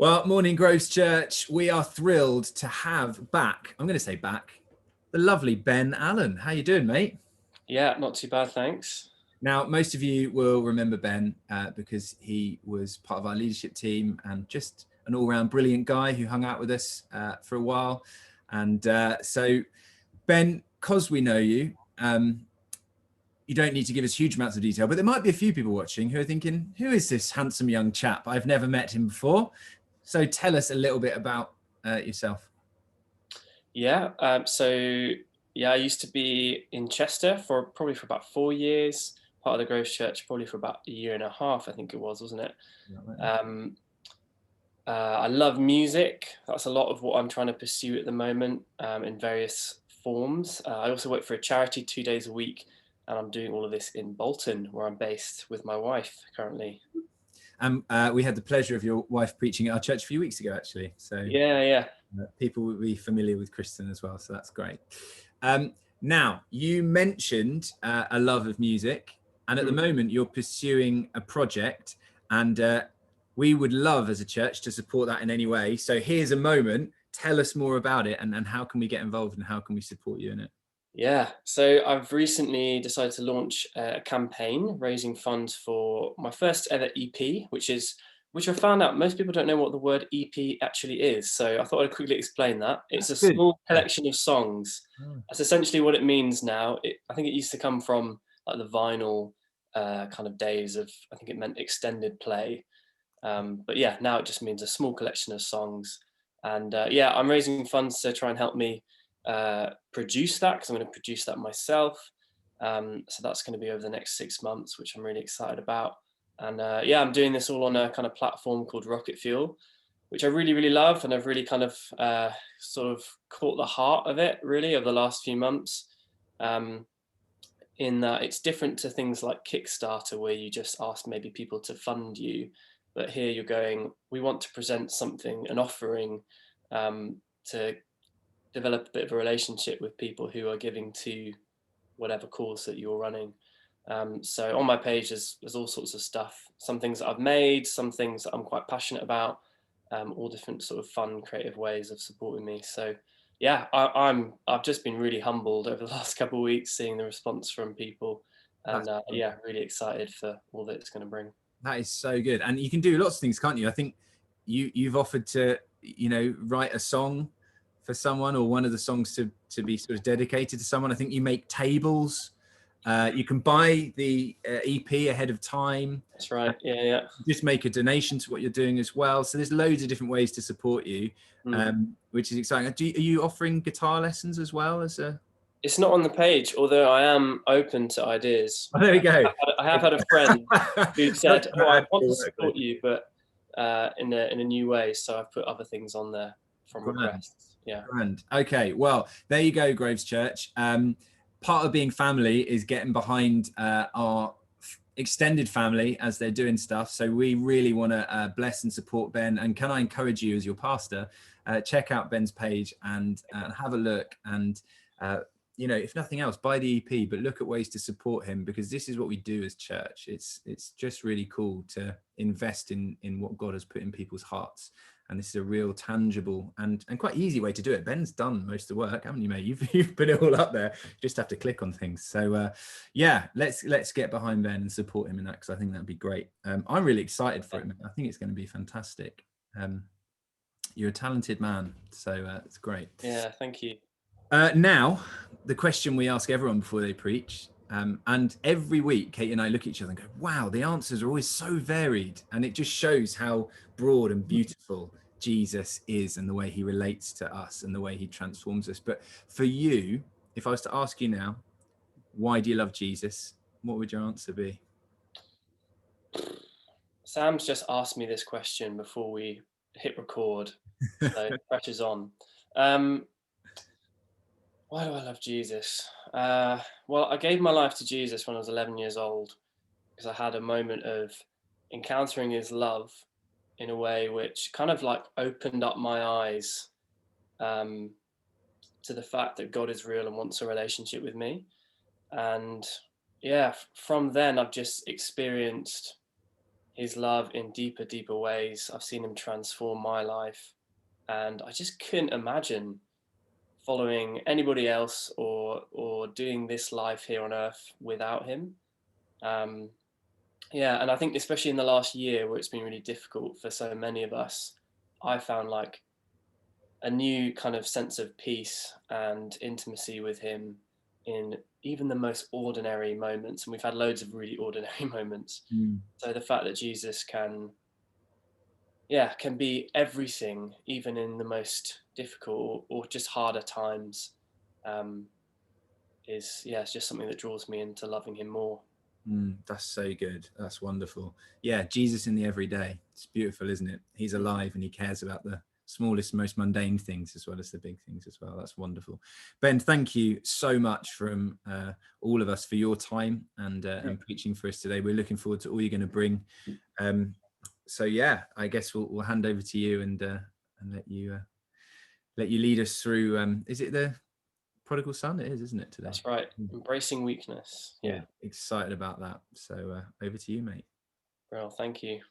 Well, morning, Groves Church. We are thrilled to have back, I'm going to say back, the lovely Ben Allen. How you doing, mate? Yeah, not too bad, thanks. Now, most of you will remember Ben because he was part of our leadership team and just an all-round brilliant guy who hung out with us for a while. And so, Ben, because we know you, you don't need to give us huge amounts of detail, but there might be a few people watching who are thinking, who is this handsome young chap? I've never met him before. So tell us a little bit about yourself. Yeah, I used to be in Chester for probably for about 4 years, part of the Grove Church probably for about a year and a half, I think it was, wasn't it? Um, I love music. That's a lot of what I'm trying to pursue at the moment in various forms. I also work for a charity 2 days a week, and I'm doing all of this in Bolton, where I'm based with my wife currently. We had the pleasure of your wife preaching at our church a few weeks ago, actually. So Yeah. people will be familiar with Kristen as well. So that's great. Now, you mentioned a love of music, and at the moment you're pursuing a project, and we would love as a church to support that in any way. So here's a moment. Tell us more about it, and how can we get involved, and how can we support you in it? Yeah, so I've recently decided to launch a campaign raising funds for my first ever EP, which I found out most people don't know what the word EP actually is. So I thought I'd quickly explain that. It's a Good. small Yeah. collection of songs. That's essentially what it means now. I think it used to come from like the vinyl kind of days of, I think it meant extended play. But yeah, now it just means a small collection of songs. And yeah, I'm raising funds to try and help me produce that, because I'm going to produce that myself. So that's going to be over the next 6 months, which I'm really excited about. And yeah, I'm doing this all on a kind of platform called Rocket Fuel, which I really, really love. And I've really kind of sort of caught the heart of it really over the last few months. In that it's different to things like Kickstarter, where you just ask maybe people to fund you. But here you're going, we want to present something, an offering, to develop a bit of a relationship with people who are giving to whatever cause that you're running. So on my page, there's all sorts of stuff, some things that I've made, some things that I'm quite passionate about, all different sort of fun, creative ways of supporting me. So yeah, I've just been really humbled over the last couple of weeks seeing the response from people, and yeah, really excited for all that it's going to bring. That is so good, and you can do lots of things, can't you? I think you've offered to, write a song for someone, or one of the songs to be sort of dedicated to someone. I think you make tables. You can buy the EP ahead of time. That's right. Yeah. Just make a donation to what you're doing as well. So there's loads of different ways to support you, which is exciting. Are you offering guitar lessons as well as a? It's not on the page, although I am open to ideas. Oh, there we go. I have had a friend who said, "Oh, I want to support you, but in a new way." So I've put other things on there from requests. Yeah. Grand. Okay. Well, there you go, Groves Church. Part of being family is getting behind our extended family as they're doing stuff. So we really want to bless and support Ben. And can I encourage you as your pastor, check out Ben's page and have a look, and if nothing else, buy the EP, but look at ways to support him, because this is what we do as church. It's just really cool to invest in what God has put in people's hearts. And this is a real tangible and quite easy way to do it. Ben's done most of the work, haven't you, mate? You've put it all up there. You just have to click on things. So yeah, let's get behind Ben and support him in that, because I think that'd be great. I'm really excited for it, man. I think it's going to be fantastic. You're a talented man, so it's great. Yeah, thank you. Now, the question we ask everyone before they preach, and every week Kate and I look at each other and go, wow, the answers are always so varied, and it just shows how broad and beautiful Jesus is, and the way he relates to us and the way he transforms us. But for you, if I was to ask you now, why do you love Jesus? What would your answer be? Sam's just asked me this question before we hit record, so pressure's on. Why do I love Jesus? Well, I gave my life to Jesus when I was 11 years old, because I had a moment of encountering his love in a way which kind of like opened up my eyes to the fact that God is real and wants a relationship with me. And yeah, from then I've just experienced his love in deeper ways. I've seen him transform my life, and I just couldn't imagine following anybody else or doing this life here on earth without him. Um, yeah, and I think especially in the last year where it's been really difficult for so many of us, I found like a new kind of sense of peace and intimacy with him in even the most ordinary moments. And we've had loads of really ordinary moments. Mm. So the fact that Jesus can, yeah, can be everything, even in the most difficult or just harder times, um, is, yeah, it's just something that draws me into loving him more. That's so good. That's wonderful. Yeah, Jesus in the everyday. It's beautiful, isn't it? He's alive and he cares about the smallest, most mundane things as well as the big things as well. That's wonderful. Ben, thank you so much from all of us for your time and preaching for us today. We're looking forward to all you're going to bring. So yeah, I guess we'll hand over to you and let you lead us through. Is it the prodigal son? It is, isn't it, today? That's right. Embracing weakness. Yeah. Excited about that. So over to you, mate. Well, thank you.